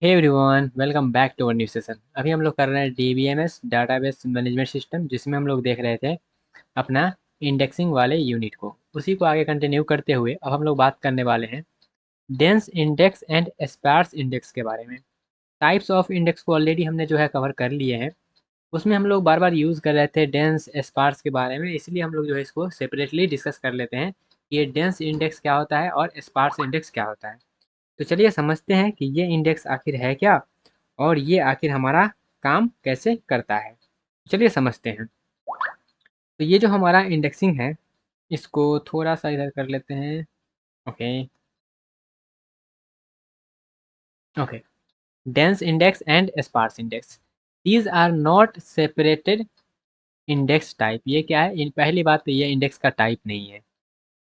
Hey everyone, welcome back to our new session. अभी हम लोग कर रहे हैं डीबीएमएस डाटाबेस मैनेजमेंट सिस्टम, जिसमें हम लोग देख रहे थे अपना इंडेक्सिंग वाले यूनिट को। उसी को आगे कंटिन्यू करते हुए अब हम लोग बात करने वाले हैं dense index and sparse index के बारे में। टाइप्स ऑफ इंडेक्स को ऑलरेडी हमने जो है कवर कर लिए हैं। उसमें हम लोग बार बार यूज़ कर रहे थे डेंस स्पार्स के बारे में, इसलिए हम लोग जो है इसको सेपरेटली डिस्कस कर लेते हैं कि ये डेंस इंडेक्स क्या होता है और स्पार्स इंडेक्स क्या होता है। तो चलिए समझते हैं कि ये इंडेक्स आखिर है क्या और ये आखिर हमारा काम कैसे करता है। चलिए समझते हैं। तो ये जो हमारा इंडेक्सिंग है, इसको थोड़ा सा इधर कर लेते हैं। Okay. Okay. Dense index and sparse index, these are not separated index type. ये क्या है? पहली बात तो ये इंडेक्स का टाइप नहीं है।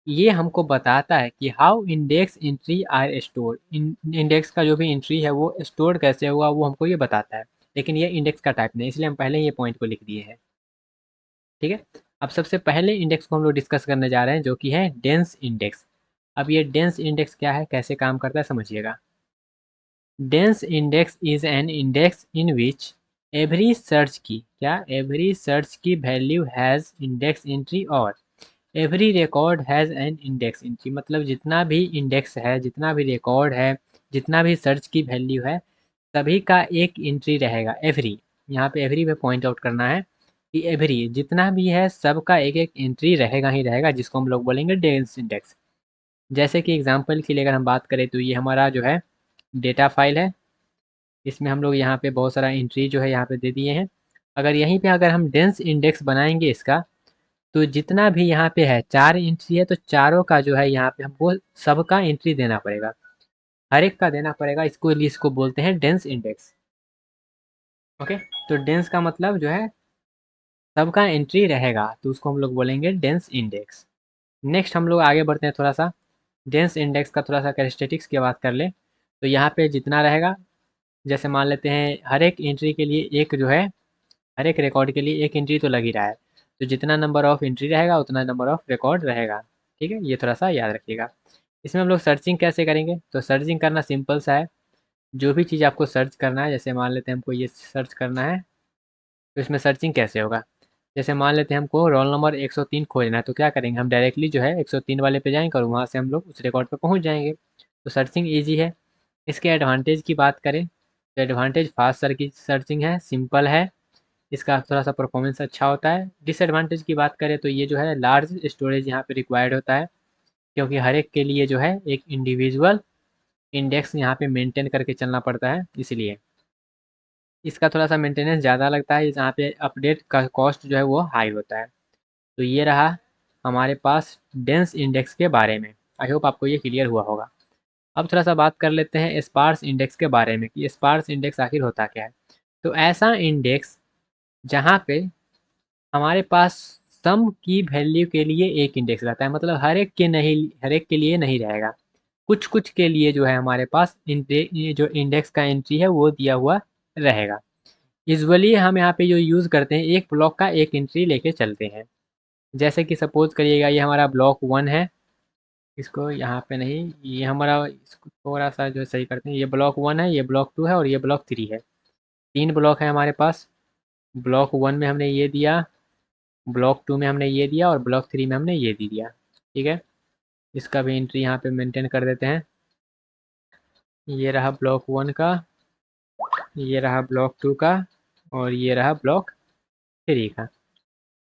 ये हमको बताता है कि how index entry are store. Index का जो भी एंट्री है वो स्टोर कैसे हुआ, वो हमको ये बताता है। लेकिन ये इंडेक्स का टाइप नहीं, इसलिए हम पहले ही ये पॉइंट को लिख दिए हैं। ठीक है। अब सबसे पहले इंडेक्स को हम लोग डिस्कस करने जा रहे हैं, जो कि है डेंस इंडेक्स। अब ये डेंस इंडेक्स क्या है, कैसे काम करता है, समझिएगा। Dense index is an index in which every search की, क्या, एवरी सर्च की वैल्यू हैज इंडेक्स एंट्री और every record has an index entry. मतलब जितना भी इंडेक्स है, जितना भी रिकॉर्ड है, जितना भी सर्च की वैल्यू है, सभी का एक एंट्री रहेगा। एवरी, यहाँ पे एवरी पे पॉइंट आउट करना है कि एवरी जितना भी है सबका एक एक एंट्री रहेगा ही रहेगा, जिसको हम लोग बोलेंगे डेंस इंडेक्स। जैसे कि एग्जांपल के लिए अगर हम बात करें तो ये हमारा जो है डेटा फाइल है। इसमें हम लोग यहाँ पे बहुत सारा एंट्री जो है यहाँ पे दे दिए हैं। अगर यहीं पे अगर हम डेंस इंडेक्स बनाएंगे इसका, तो जितना भी यहाँ पे है 4 एंट्री है, तो चारों का जो है यहाँ पे हमको सबका एंट्री देना पड़ेगा, हर एक का देना पड़ेगा। इसको बोलते हैं डेंस इंडेक्स। ओके। तो डेंस का मतलब जो है सबका एंट्री रहेगा, तो उसको हम लोग बोलेंगे डेंस इंडेक्स। नेक्स्ट हम लोग आगे बढ़ते हैं थोड़ा सा। डेंस इंडेक्स का थोड़ा सा कैरेक्टरिस्टिक्स की बात कर ले, तो यहाँ पे जितना रहेगा, जैसे मान लेते हैं हर एक एंट्री के लिए एक जो है, हर एक रिकॉर्ड के लिए एक एंट्री तो लग ही रहा है। तो जितना नंबर ऑफ एंट्री रहेगा उतना नंबर ऑफ रिकॉर्ड रहेगा। ठीक है, ये थोड़ा सा याद रखिएगा। इसमें हम लोग सर्चिंग कैसे करेंगे, तो सर्चिंग करना सिंपल सा है। जो भी चीज़ आपको सर्च करना है, जैसे मान लेते हैं हमको ये सर्च करना है, तो इसमें सर्चिंग कैसे होगा। जैसे मान लेते हैं हमको रोल नंबर 103 खोजना है, तो क्या करेंगे, हम डायरेक्टली जो है 103 वाले पे जाएंगे और वहाँ से हम लोग उस रिकॉर्ड पे पहुँच जाएंगे। तो सर्चिंग ईजी है। इसके एडवांटेज की बात करें तो एडवांटेज फास्ट सर्चिंग है, सिंपल है, इसका थोड़ा सा परफॉर्मेंस अच्छा होता है। डिसएडवांटेज की बात करें तो ये जो है लार्ज स्टोरेज यहाँ पे रिक्वायर्ड होता है, क्योंकि हर एक के लिए जो है एक इंडिविजुअल इंडेक्स यहाँ पे मेंटेन करके चलना पड़ता है, इसलिए इसका थोड़ा सा मेंटेनेंस ज़्यादा लगता है, जहाँ पे अपडेट का कॉस्ट जो है वो हाई होता है। तो ये रहा हमारे पास डेंस इंडेक्स के बारे में। आई होप आपको ये क्लियर हुआ होगा। अब थोड़ा सा बात कर लेते हैं स्पार्स इंडेक्स के बारे में कि स्पार्स इंडेक्स आखिर होता क्या है। तो ऐसा इंडेक्स जहाँ पे हमारे पास सम की वैल्यू के लिए एक इंडेक्स रहता है, मतलब हर एक के नहीं, हर एक के लिए नहीं रहेगा, कुछ कुछ के लिए जो है हमारे पास ये जो इंडेक्स का एंट्री है वो दिया हुआ रहेगा। यूजुअली हम यहाँ पे जो यूज़ करते हैं, एक ब्लॉक का एक एंट्री लेके चलते हैं। जैसे कि सपोज करिएगा ये हमारा ब्लॉक 1 है, इसको यहाँ पे नहीं, ये हमारा, इसको थोड़ा सा जो सही करते हैं, ये ब्लॉक 1 है, ये ब्लॉक 2 है और ये ब्लॉक 3 है। 3 ब्लॉक है हमारे पास। ब्लॉक 1 में हमने ये दिया, ब्लॉक 2 में हमने ये दिया और ब्लॉक 3 में हमने ये दे दिया। ठीक है। इसका भी एंट्री यहाँ पे मेंटेन कर देते हैं। ये रहा ब्लॉक 1 का, ये रहा ब्लॉक 2 का और ये रहा ब्लॉक 3 का।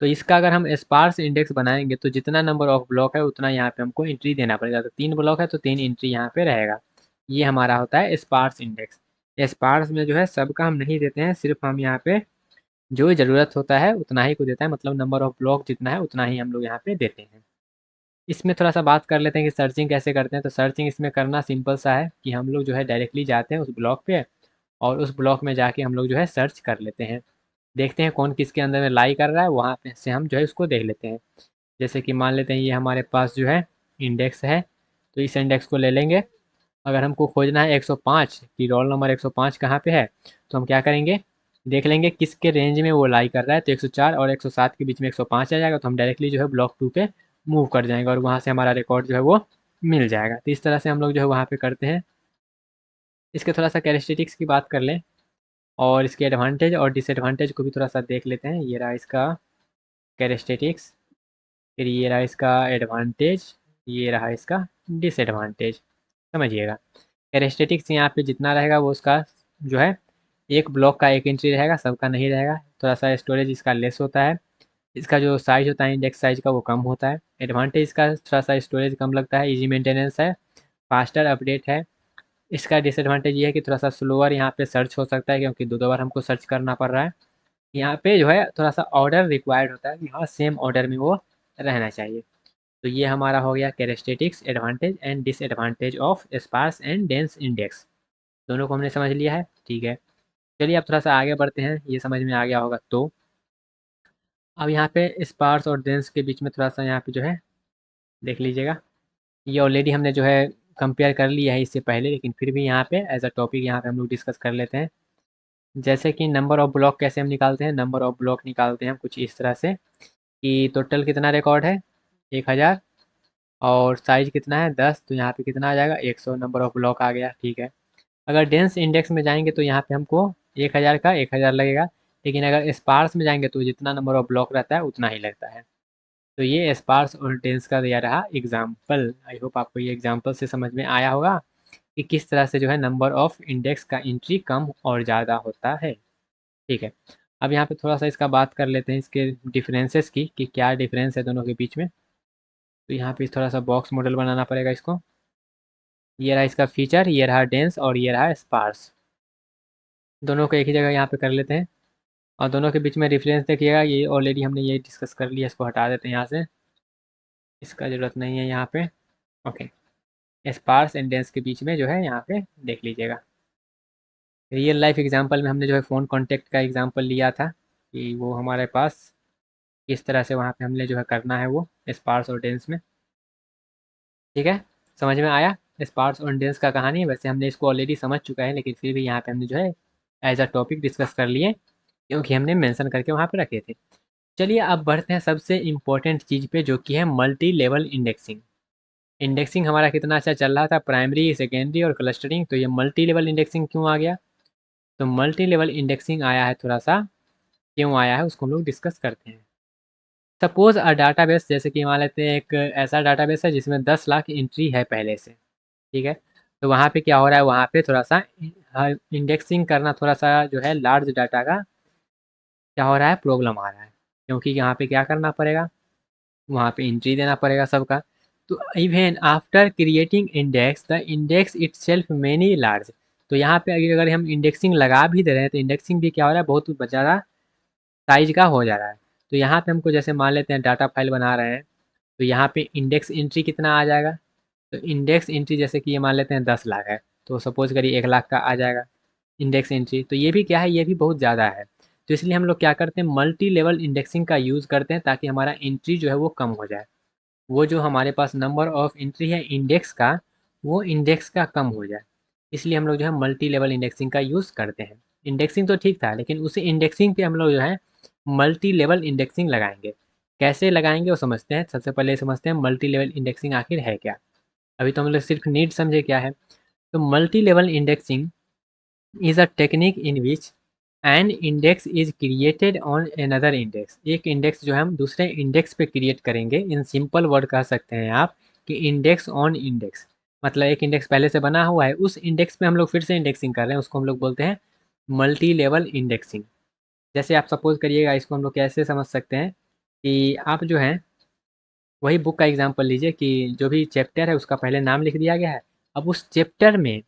तो इसका अगर हम स्पार्स इंडेक्स बनाएंगे तो जितना नंबर ऑफ ब्लॉक है उतना यहाँ पे हमको एंट्री देना पड़ेगा। तो 3 ब्लॉक है तो 3 एंट्री यहाँ पे रहेगा। ये हमारा होता है स्पार्स इंडेक्स। स्पार्स में जो है सबका हम नहीं देते हैं, सिर्फ हम यहाँ पे जो ज़रूरत होता है उतना ही को देता है, मतलब नंबर ऑफ ब्लॉक जितना है उतना ही हम लोग यहाँ पे देते हैं। इसमें थोड़ा सा बात कर लेते हैं कि सर्चिंग कैसे करते हैं। तो सर्चिंग इसमें करना सिंपल सा है कि हम लोग जो है डायरेक्टली जाते हैं उस ब्लॉक पे और उस ब्लॉक में जाके हम लोग जो है सर्च कर लेते हैं, देखते हैं कौन किसके अंदर में लाई कर रहा है, वहाँ पे से हम जो है उसको देख लेते हैं। जैसे कि मान लेते हैं ये हमारे पास जो है इंडेक्स है, तो इस इंडेक्स को ले लेंगे। अगर हमको खोजना है 105 कि रोल नंबर 105 कहाँ पे है, तो हम क्या करेंगे, देख लेंगे किसके रेंज में वो लाई कर रहा है। तो 104 और 107 के बीच में 105 आ जाएगा, तो हम डायरेक्टली जो है ब्लॉक 2 पे मूव कर जाएंगे और वहाँ से हमारा रिकॉर्ड जो है वो मिल जाएगा। तो इस तरह से हम लोग जो है वहाँ पे करते हैं। इसके थोड़ा सा कैरेक्टरिस्टिक्स की बात कर लें और इसके एडवांटेज और डिसएडवांटेज को भी थोड़ा सा देख लेते हैं। ये रहा इसका कैरेक्टरिस्टिक्स, फिर ये रहा इसका एडवांटेज, ये रहा इसका डिसएडवांटेज। समझिएगा, कैरेक्टरिस्टिक्स यहाँ पे जितना रहेगा वो उसका जो है एक ब्लॉक का एक एंट्री रहेगा, सबका नहीं रहेगा। थोड़ा सा स्टोरेज इसका लेस होता है, इसका जो साइज़ होता है इंडेक्स साइज़ का वो कम होता है। एडवांटेज इसका थोड़ा सा स्टोरेज कम लगता है, इजी मेंटेनेंस है, फास्टर अपडेट है। इसका डिसएडवांटेज ये है कि थोड़ा सा स्लोअर यहाँ पे सर्च हो सकता है, क्योंकि दो दो बार हमको सर्च करना पड़ रहा है। यहाँ पे जो है थोड़ा सा ऑर्डर रिक्वायर्ड होता है कि हाँ सेम ऑर्डर में वो रहना चाहिए। तो ये हमारा हो गया characteristics, advantage and disadvantage of sparse and dense index. दोनों को हमने समझ लिया है, ठीक है। चलिए अब थोड़ा सा आगे बढ़ते हैं, ये समझ में आ गया होगा तो अब यहाँ पे स्पार्स और डेंस के बीच में थोड़ा सा यहाँ पे जो है देख लीजिएगा। ये ऑलरेडी हमने जो है कंपेयर कर लिया है इससे पहले, लेकिन फिर भी यहाँ पे एज अ टॉपिक यहाँ पे हम लोग डिस्कस कर लेते हैं। जैसे कि नंबर ऑफ ब्लॉक कैसे हम निकालते हैं, नंबर ऑफ ब्लॉक निकालते हैं हम कुछ इस तरह से कि टोटल कितना रिकॉर्ड है 1000 और साइज कितना है 10, तो यहाँ पे कितना आ जाएगा 100 नंबर ऑफ ब्लॉक आ गया, ठीक है। अगर डेंस इंडेक्स में जाएंगे तो यहाँ पे हमको 1000 का 1000 लगेगा, लेकिन अगर स्पार्स में जाएंगे तो जितना नंबर ऑफ ब्लॉक रहता है उतना ही लगता है। तो ये स्पार्स और डेंस का दिया रहा एग्जाम्पल। आई होप आपको ये एग्जाम्पल से समझ में आया होगा कि किस तरह से जो है नंबर ऑफ इंडेक्स का एंट्री कम और ज़्यादा होता है, ठीक है। अब यहाँ पे थोड़ा सा इसका बात कर लेते हैं इसके डिफरेंसेस की कि क्या डिफरेंस है दोनों के बीच में। तो यहाँ पे थोड़ा सा बॉक्स मॉडल बनाना पड़ेगा इसको। ये रहा इसका फीचर, ये रहा डेंस और ये रहा स्पार्स। दोनों को एक ही जगह यहाँ पे कर लेते हैं और दोनों के बीच में डिफरेंस देखिएगा, ये ऑलरेडी हमने ये डिस्कस कर लिया, इसको हटा देते हैं यहाँ से, इसका ज़रूरत नहीं है यहाँ पे। ओके, स्पार्स एंड डेंस के बीच में जो है यहाँ पे देख लीजिएगा। रियल लाइफ एग्जांपल में हमने जो है फ़ोन कॉन्टैक्ट का एग्जांपल लिया था कि वो हमारे पास किस तरह से वहाँ पे हमने जो है करना है वो स्पार्स और डेंस में, ठीक है। समझ में आया स्पार्स और डेंस का कहानी। वैसे हमने इसको ऑलरेडी समझ चुका है, लेकिन फिर भी यहाँ पे हमने जो है एज अ टॉपिक डिस्कस कर लिए, क्योंकि हमने मेंशन करके वहाँ पे रखे थे। चलिए अब बढ़ते हैं सबसे इम्पोर्टेंट चीज़ पे, जो कि है मल्टी लेवल इंडेक्सिंग। इंडेक्सिंग हमारा कितना अच्छा चल रहा था, प्राइमरी, सेकेंडरी और क्लस्टरिंग, तो ये मल्टी लेवल इंडेक्सिंग क्यों आ गया। तो मल्टी लेवल इंडेक्सिंग आया है, थोड़ा सा क्यों आया है उसको हम लोग डिस्कस करते हैं। सपोज अ डाटाबेस, जैसे कि मान लेते हैं एक ऐसा डाटाबेस है जिसमें 10 लाख एंट्री है पहले से, ठीक है। तो वहाँ पे क्या हो रहा है, वहाँ पे थोड़ा सा इंडेक्सिंग करना थोड़ा सा जो है लार्ज डाटा का क्या हो रहा है, प्रॉब्लम आ रहा है, क्योंकि यहाँ पे क्या करना पड़ेगा, वहाँ पे एंट्री देना पड़ेगा सबका। तो even after creating index the index itself many large, तो यहाँ पे अगर हम इंडेक्सिंग लगा भी दे रहे हैं तो इंडेक्सिंग भी क्या हो रहा है, बहुत ज़्यादा साइज का हो जा रहा है। तो यहाँ पे हमको जैसे मान लेते हैं डाटा फाइल बना रहे हैं, तो यहाँ पे इंडेक्स एंट्री कितना आ जाएगा, तो इंडेक्स एंट्री जैसे कि ये मान लेते हैं 10 लाख है, तो सपोज करिए 1 लाख का आ जाएगा इंडेक्स एंट्री। तो ये भी क्या है, ये भी बहुत ज़्यादा है। तो इसलिए हम लोग क्या करते हैं, मल्टी लेवल इंडेक्सिंग का यूज़ करते हैं ताकि हमारा एंट्री जो है वो कम हो जाए। वो जो हमारे पास नंबर ऑफ एंट्री है इंडेक्स का, वो इंडेक्स का कम हो जाए। इसलिए हम लोग जो है मल्टी लेवल इंडेक्सिंग का यूज़ करते हैं। इंडेक्सिंग तो ठीक था, लेकिन उसी इंडेक्सिंग पे हम लोग जो है मल्टी लेवल इंडेक्सिंग लगाएंगे। कैसे लगाएंगे वो समझते हैं। सबसे पहले समझते हैं मल्टी लेवल इंडेक्सिंग आखिर है क्या। अभी तो हम लोग सिर्फ नीड समझे क्या है। तो multi level indexing is a technique in which N index is created on another index. एक इंडेक्स जो है हम दूसरे इंडेक्स पे क्रिएट करेंगे। इन सिंपल वर्ड कह सकते हैं आप कि इंडेक्स ऑन इंडेक्स, मतलब एक इंडेक्स पहले से बना हुआ है, उस इंडेक्स पे हम लोग फिर से इंडेक्सिंग कर रहे हैं, उसको हम लोग बोलते हैं मल्टी लेवल इंडेक्सिंग। जैसे आप सपोज करिएगा, इसको हम लोग कैसे समझ सकते हैं कि आप जो है वही बुक का एग्जांपल लीजिए कि जो भी चैप्टर है उसका पहले नाम लिख दिया गया है। अब उस चैप्टर में,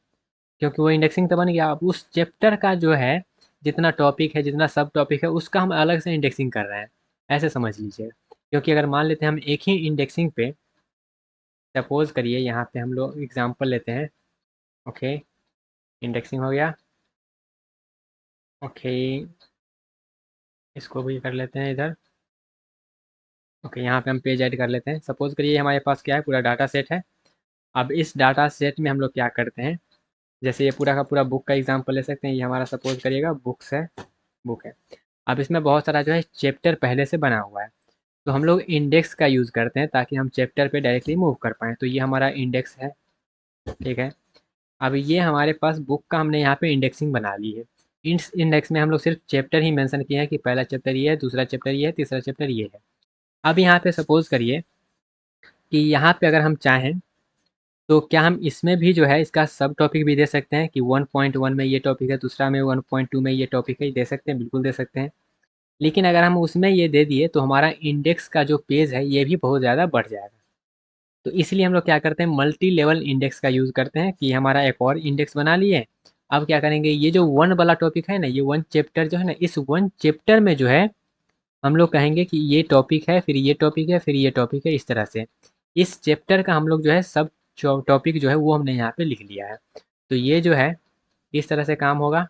क्योंकि वो इंडेक्सिंग तो बन गया, अब उस चैप्टर का जो है जितना टॉपिक है, जितना सब टॉपिक है, उसका हम अलग से इंडेक्सिंग कर रहे हैं, ऐसे समझ लीजिए। क्योंकि अगर मान लेते हैं हम एक ही इंडेक्सिंग पे, सपोज करिए यहाँ पे हम लोग एग्जांपल लेते हैं। ओके, इंडेक्सिंग हो गया। ओके, इसको भी कर लेते हैं इधर। ओके, यहाँ पे हम पेज ऐड कर लेते हैं। सपोज करिए हमारे पास क्या है, पूरा डाटा सेट है। अब इस डाटा सेट में हम लोग क्या करते हैं, जैसे ये पूरा का पूरा बुक का एग्जांपल ले सकते हैं। ये हमारा सपोज करिएगा बुक्स है, बुक है। अब इसमें बहुत सारा जो है चैप्टर पहले से बना हुआ है, तो हम लोग इंडेक्स का यूज़ करते हैं ताकि हम चैप्टर पे डायरेक्टली मूव कर पाएँ। तो ये हमारा इंडेक्स है, ठीक है। अब ये हमारे पास बुक का हमने यहाँ पे इंडेक्सिंग बना ली है। इस इंडेक्स में हम लोग सिर्फ चैप्टर ही मेंशन किए हैं कि पहला चैप्टर ये है, दूसरा चैप्टर ये है, तीसरा चैप्टर ये है। अब यहाँ पे सपोज करिए कि यहाँ पे अगर हम चाहें तो क्या हम इसमें भी जो है इसका सब टॉपिक भी दे सकते हैं कि 1.1 में ये टॉपिक है, दूसरा में 1.2 में ये टॉपिक है, दे सकते हैं, बिल्कुल दे सकते हैं। लेकिन अगर हम उसमें ये दे दिए तो हमारा इंडेक्स का जो पेज है ये भी बहुत ज़्यादा बढ़ जाएगा। तो इसलिए हम लोग क्या करते हैं, मल्टी लेवल इंडेक्स का यूज़ करते हैं कि हमारा एक और इंडेक्स बना लिए। अब क्या करेंगे, ये जो 1 वाला टॉपिक है ना, ये 1 चैप्टर जो है ना, इस 1 चैप्टर में जो है हम लोग कहेंगे कि ये टॉपिक है, फिर ये टॉपिक है, फिर ये टॉपिक है, इस तरह से। इस चैप्टर का हम लोग जो है सब टॉपिक जो है वो हमने यहाँ पे लिख लिया है। तो ये जो है इस तरह से काम होगा।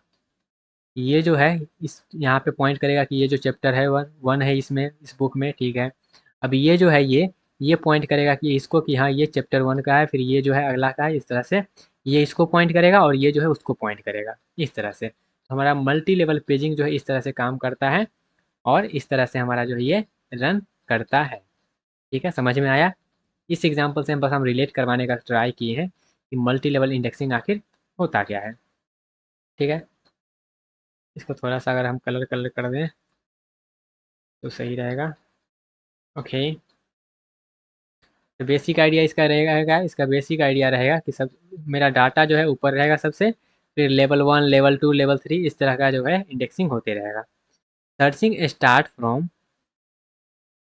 ये जो है इस यहाँ पे पॉइंट करेगा कि ये जो चैप्टर है वन है इसमें, इस बुक में, ठीक है। अब ये जो है ये पॉइंट करेगा कि इसको कि हाँ ये चैप्टर 1 का है, फिर ये जो है अगला का है, इस तरह से ये इसको पॉइंट करेगा और ये जो है उसको पॉइंट करेगा, इस तरह से। तो हमारा मल्टी लेवल पेजिंग जो है इस तरह से काम करता है और इस तरह से हमारा जो है ये रन करता है। ठीक है, समझ में आया? इस एग्जाम्पल से हम बस हम रिलेट करवाने का ट्राई किए हैं कि मल्टी लेवल इंडेक्सिंग आखिर होता क्या है। ठीक है, इसको थोड़ा सा अगर हम कलर कलर कर दें तो सही रहेगा। ओके, तो बेसिक आइडिया इसका रहेगा, इसका बेसिक आइडिया रहेगा कि सब मेरा डाटा जो है ऊपर रहेगा सबसे, फिर लेवल 1, लेवल 2, लेवल 3 इस तरह का जो है इंडेक्सिंग होते रहेगा। Searching start from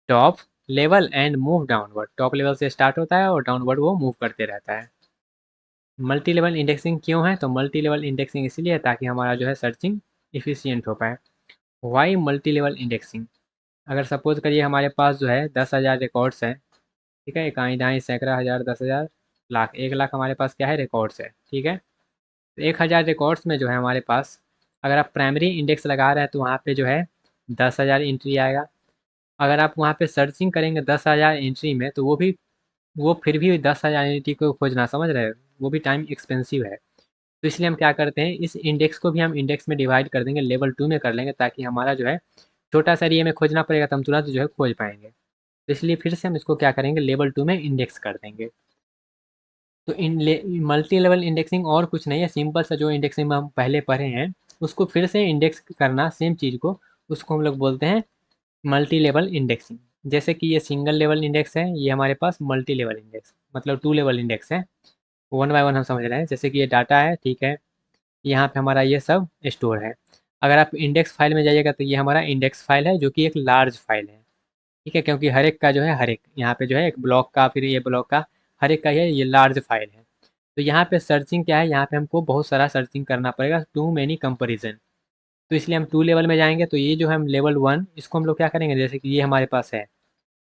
top level and move downward. Top level से स्टार्ट होता है और डाउनवर्ड वो मूव करते रहता है। मल्टी लेवल इंडेक्सिंग क्यों है, तो मल्टी लेवल इंडेक्सिंग इसलिए है ताकि हमारा जो है सर्चिंग इफिशियंट हो पाए। वाई मल्टी लेवल इंडेक्सिंग, अगर सपोज करिए हमारे पास जो है 10,000 रिकॉर्ड्स हैं, ठीक है, इकाई दाई सैकड़ा हज़ार 10,000 लाख, 1 लाख हमारे पास क्या है, रिकॉर्ड्स है, ठीक है। तो 1,000 रिकॉर्ड्स में जो है हमारे पास, अगर आप प्राइमरी इंडेक्स लगा रहे हैं तो वहाँ पे जो है 10,000 एंट्री आएगा। अगर आप वहाँ पे सर्चिंग करेंगे 10,000 एंट्री में तो वो फिर भी 10,000 एंट्री को खोजना, समझ रहे हैं, वो भी टाइम एक्सपेंसिव है। तो इसलिए हम क्या करते हैं, इस इंडेक्स को भी हम इंडेक्स में डिवाइड कर देंगे, लेवल 2 में कर लेंगे, ताकि हमारा जो है छोटा सा एरिया में खोजना पड़ेगा तो हम तुरंत जो है खोज पाएंगे। तो इसलिए फिर से हम इसको क्या करेंगे, लेवल 2 में इंडेक्स कर देंगे। तो इन मल्टी लेवल इंडेक्सिंग और कुछ नहीं है, सिंपल सा जो इंडेक्सिंग में हम पहले पढ़े हैं उसको फिर से इंडेक्स करना, सेम चीज़ को, उसको हम लोग बोलते हैं मल्टी लेवल इंडेक्सिंग। जैसे कि ये सिंगल लेवल इंडेक्स है, ये हमारे पास मल्टी लेवल इंडेक्स मतलब 2 लेवल इंडेक्स है। वन बाय वन हम समझ रहे हैं। जैसे कि ये डाटा है, ठीक है, यहाँ पे हमारा ये सब स्टोर है। अगर आप इंडेक्स फाइल में जाइएगा तो ये हमारा इंडेक्स फाइल है जो कि एक लार्ज फाइल है, ठीक है, क्योंकि हर एक का जो है हर एक यहाँ पे जो है एक ब्लॉक का, फिर ये ब्लॉक का, हर एक का ये लार्ज फाइल है। तो यहाँ पे सर्चिंग क्या है, यहाँ पे हमको बहुत सारा सर्चिंग करना पड़ेगा, टू मैनी कंपेरिजन। तो इसलिए हम 2 लेवल में जाएंगे, तो ये जो है हम लेवल 1 इसको हम लोग क्या करेंगे, जैसे कि ये हमारे पास है,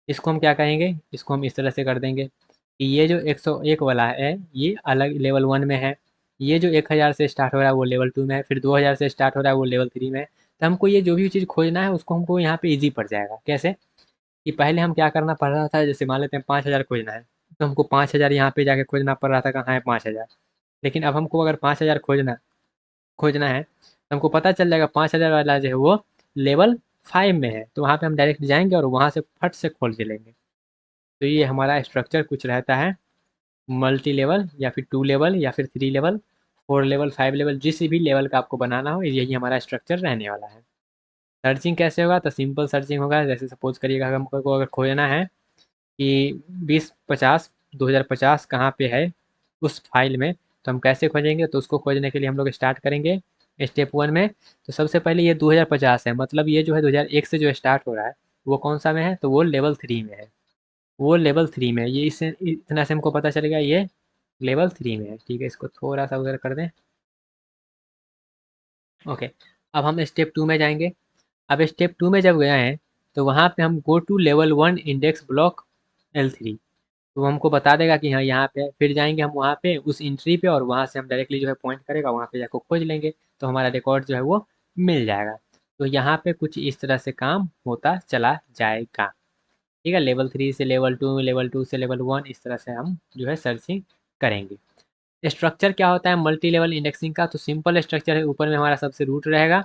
इसको हम क्या कहेंगे, इसको हम इस तरह से कर देंगे कि ये जो 101 वाला है ये अलग लेवल 1 में है, ये जो 1000 से स्टार्ट हो रहा है वो लेवल 2 में है, फिर 2000 से स्टार्ट हो रहा है वो लेवल 3 में है। तो हमको ये जो भी चीज़ खोजना है उसको हमको यहाँ पे ईजी पड़ जाएगा। कैसे कि पहले हम क्या करना पड़ रहा था, जैसे मान लेते हैं 5,000 खोजना है तो हमको 5,000 यहाँ पे जाके खोजना पड़ रहा था, कहाँ है 5,000। लेकिन अब हमको अगर 5,000 खोजना खोजना है तो हमको पता चल जाएगा 5,000 वाला जो है वो लेवल 5 में है, तो वहाँ पे हम डायरेक्ट जाएंगे और वहाँ से फट से खोल के लेंगे। तो ये हमारा स्ट्रक्चर कुछ रहता है, मल्टी लेवल या फिर 2 लेवल या फिर 3 लेवल, 4 लेवल, 5 लेवल, जिस भी लेवल का आपको बनाना हो यही हमारा स्ट्रक्चर रहने वाला है। सर्चिंग कैसे होगा, तो सिंपल सर्चिंग होगा। जैसे सपोज करिएगा हमको अगर खोजना है कि 2050 2050 कहाँ पे है उस फाइल में, तो हम कैसे खोजेंगे, तो उसको खोजने के लिए हम लोग स्टार्ट करेंगे स्टेप 1 में। तो सबसे पहले ये 2050 है, मतलब ये जो है 2001 से जो स्टार्ट हो रहा है वो कौन सा में है, तो वो लेवल 3 में है, वो लेवल 3 में है। ये इससे इतना से हमको पता चलेगा ये लेवल 3 में है, ठीक है। इसको थोड़ा सा उधर कर दें, ओके। अब हम स्टेप 2 में जाएंगे। अब स्टेप 2 में जब गए हैं तो वहाँ पे हम go to level 1 index block L3, तो हमको बता देगा कि हाँ यहाँ पे, फिर जाएंगे हम वहाँ पे उस एंट्री पे और वहाँ से हम डायरेक्टली जो है पॉइंट करेगा वहाँ पे जाकर खोज लेंगे, तो हमारा रिकॉर्ड जो है वो मिल जाएगा। तो यहाँ पे कुछ इस तरह से काम होता चला जाएगा, ठीक है। लेवल 3 से लेवल 2, लेवल 2 से लेवल 1, इस तरह से हम जो है सर्चिंग करेंगे। स्ट्रक्चर क्या होता है मल्टी लेवल इंडेक्सिंग का, तो सिंपल स्ट्रक्चर है, ऊपर में हमारा सबसे रूट रहेगा,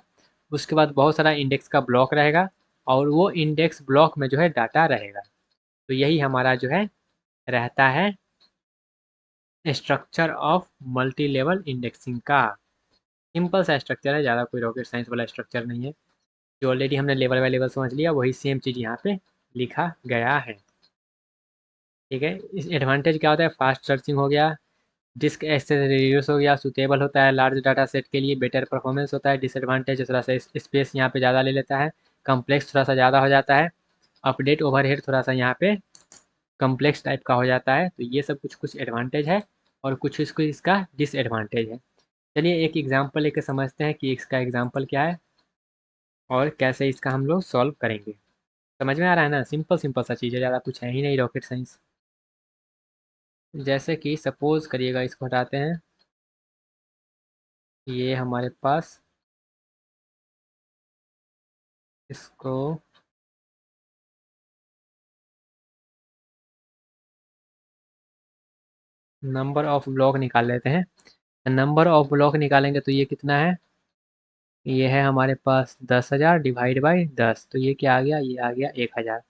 उसके बाद बहुत सारा इंडेक्स का ब्लॉक रहेगा और वो इंडेक्स ब्लॉक में जो है डाटा रहेगा। तो यही हमारा जो है रहता है structure of multi level indexing का। सिंपल सा स्ट्रक्चर है, ज़्यादा कोई रॉकेट साइंस वाला स्ट्रक्चर नहीं है। जो ऑलरेडी हमने लेवल बाय लेवल समझ लिया वही सेम चीज़ यहाँ पे लिखा गया है। ठीक है, इस एडवांटेज क्या होता है, फास्ट सर्चिंग हो गया, डिस्क एक्सेस रिड्यूस हो गया, सुटेबल होता है लार्ज डाटा सेट के लिए, बेटर परफॉर्मेंस होता है। डिसएडवांटेज थोड़ा सा स्पेस यहाँ पे ज़्यादा ले लेता है, कम्प्लेक्स थोड़ा सा ज़्यादा हो जाता है, अपडेट ओवरहेड थोड़ा सा यहाँ पे कम्प्लेक्स टाइप का हो जाता है। तो ये सब कुछ कुछ एडवांटेज है और कुछ इसको इसका डिसएडवांटेज है। चलिए एक एग्जाम्पल लेके समझते हैं कि इसका एग्जाम्पल क्या है और कैसे इसका हम लोग सॉल्व करेंगे। समझ में आ रहा है ना, सिंपल सिंपल सा चीज़ है, ज़्यादा कुछ है ही नहीं रॉकेट साइंस। जैसे कि सपोज करिएगा, इसको हटाते हैं, ये हमारे पास, इसको नंबर ऑफ ब्लॉक निकाल लेते हैं। नंबर ऑफ ब्लॉक निकालेंगे तो ये कितना है, ये है हमारे पास 10,000 डिवाइड बाई 10, तो ये क्या आ गया, ये आ गया 1,000।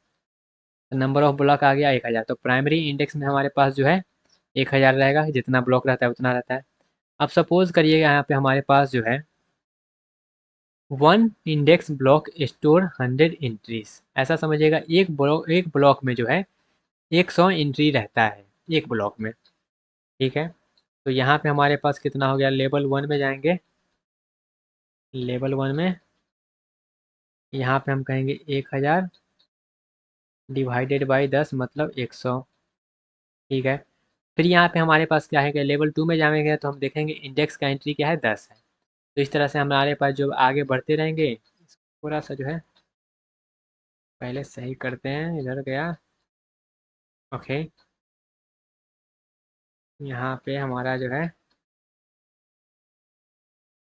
नंबर ऑफ ब्लॉक आ गया 1,000, तो प्राइमरी इंडेक्स में हमारे पास जो है 1,000 रहेगा, जितना ब्लॉक रहता है उतना रहता है। अब सपोज करिएगा यहाँ पे हमारे पास जो है one index block store 100 entries, ऐसा समझिएगा एक ब्लॉक में जो है 100 एंट्री रहता है एक ब्लॉक में। ठीक है, तो यहाँ पे हमारे पास कितना हो गया, लेवल 1 में जाएंगे, लेवल 1 में यहाँ पे हम कहेंगे 1,000 डिवाइडेड बाई 10 मतलब 100। ठीक है, फिर यहाँ पे हमारे पास क्या है कि लेवल 2 में जाएंगे तो हम देखेंगे इंडेक्स का एंट्री क्या है, 10 है। तो इस तरह से हमारे पास जो आगे बढ़ते रहेंगे, थोड़ा सा जो है पहले सही करते हैं, इधर गया। ओके, यहाँ पे हमारा जो है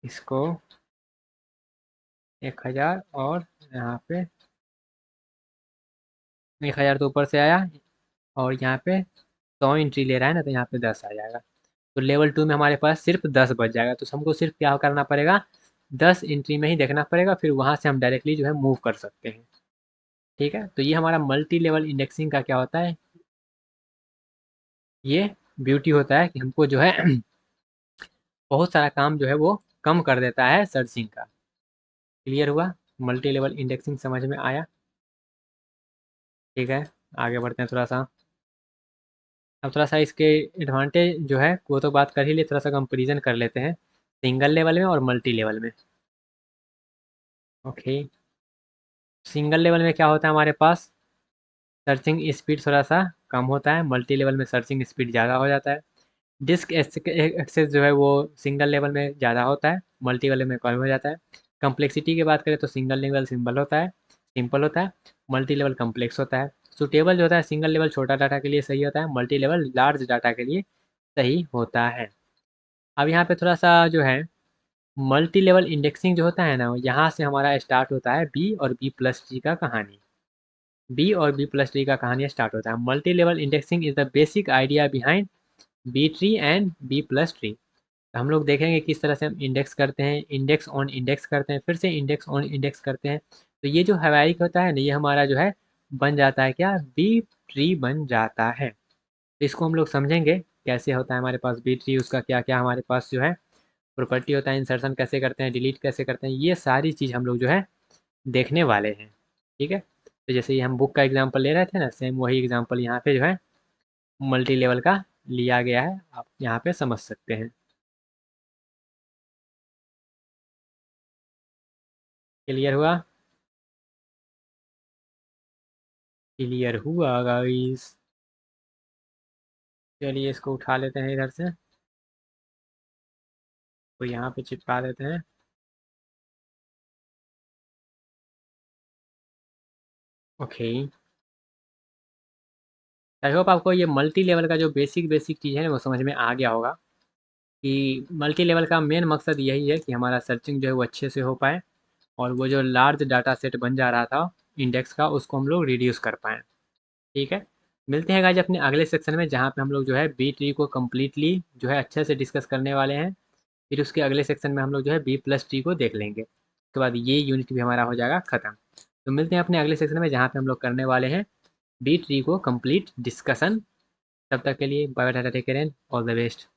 इसको 1,000 और यहाँ पे 1,000 तो ऊपर से आया, और यहाँ पे 100 एंट्री ले रहा है ना, तो यहाँ पे 10 आ जाएगा। तो लेवल 2 में हमारे पास सिर्फ 10 बच जाएगा, तो हमको सिर्फ क्या करना पड़ेगा, 10 एंट्री में ही देखना पड़ेगा, फिर वहाँ से हम डायरेक्टली जो है मूव कर सकते हैं। ठीक है, तो ये हमारा मल्टी लेवल इंडेक्सिंग का क्या होता है, ये ब्यूटी होता है कि हमको जो है बहुत सारा काम जो है वो कम कर देता है सर्चिंग का। क्लियर हुआ, मल्टी लेवल इंडेक्सिंग समझ में आया। ठीक है, आगे बढ़ते हैं थोड़ा सा। अब थोड़ा सा इसके एडवांटेज जो है वो तो बात कर ही लिए, थोड़ा सा कंपेरिजन कर लेते हैं सिंगल लेवल में और मल्टी लेवल में। ओके, सिंगल लेवल में क्या होता है हमारे पास, सर्चिंग स्पीड थोड़ा सा कम होता है, मल्टी लेवल में सर्चिंग स्पीड ज़्यादा हो जाता है। डिस्क एक्सेस जो है वो सिंगल लेवल में ज़्यादा होता है, मल्टी लेवल में कम हो जाता है। कम्प्लेक्सिटी की बात करें तो सिंगल लेवल सिंपल होता है, मल्टी लेवल कम्प्लेक्स होता है। सुटेबल जो होता है सिंगल लेवल छोटा डाटा के लिए सही होता है, मल्टी लेवल लार्ज डाटा के लिए सही होता है। अब यहाँ पे थोड़ा सा जो है मल्टी लेवल इंडेक्सिंग जो होता है ना, यहाँ से हमारा स्टार्ट होता है बी और बी प्लस ट्री का कहानी। बी और बी प्लस ट्री का कहानी स्टार्ट होता है। Multi level indexing is the basic idea behind B tree and B plus tree. हम लोग देखेंगे किस तरह से हम इंडेक्स करते हैं, इंडेक्स ऑन इंडेक्स करते हैं, फिर से इंडेक्स ऑन इंडेक्स करते हैं। तो ये जो हैवारिक होता है ना, ये हमारा जो है बन जाता है क्या, बी ट्री बन जाता है। तो इसको हम लोग समझेंगे कैसे होता है हमारे पास बी ट्री, उसका क्या क्या हमारे पास जो है प्रॉपर्टी होता है, इंसर्शन कैसे करते हैं, डिलीट कैसे करते हैं, ये सारी चीज़ हम लोग जो है देखने वाले हैं। ठीक है, तो जैसे ये हम बुक का एग्जांपल ले रहे थे ना, सेम वही एग्जांपल यहाँ पे जो है मल्टी लेवल का लिया गया है, आप यहाँ पे समझ सकते हैं। क्लियर हुआ, क्लियर हुआ गाइस। चलिए इसको उठा लेते हैं इधर से, तो यहाँ पे चिपका देते हैं। ओके, आई होप आपको ये मल्टी लेवल का जो बेसिक बेसिक चीज़ है ना वो समझ में आ गया होगा, कि मल्टी लेवल का मेन मकसद यही है कि हमारा सर्चिंग जो है वो अच्छे से हो पाए, और वो जो लार्ज डाटा सेट बन जा रहा था इंडेक्स का, उसको हम लोग रिड्यूस कर पाएँ। ठीक है, मिलते हैं गाइज अपने अगले सेक्शन में, जहाँ पे हम लोग जो है बी ट्री को कम्प्लीटली जो है अच्छे से डिस्कस करने वाले हैं। फिर उसके अगले सेक्शन में हम लोग जो है बी प्लस ट्री को देख लेंगे, उसके बाद ये यूनिट भी हमारा हो जाएगा ख़त्म। तो मिलते हैं अपने अगले सेक्शन में, जहाँ पे हम लोग करने वाले हैं बी ट्री को कंप्लीट डिस्कशन। तब तक के लिए bye bye tata take care and all the best.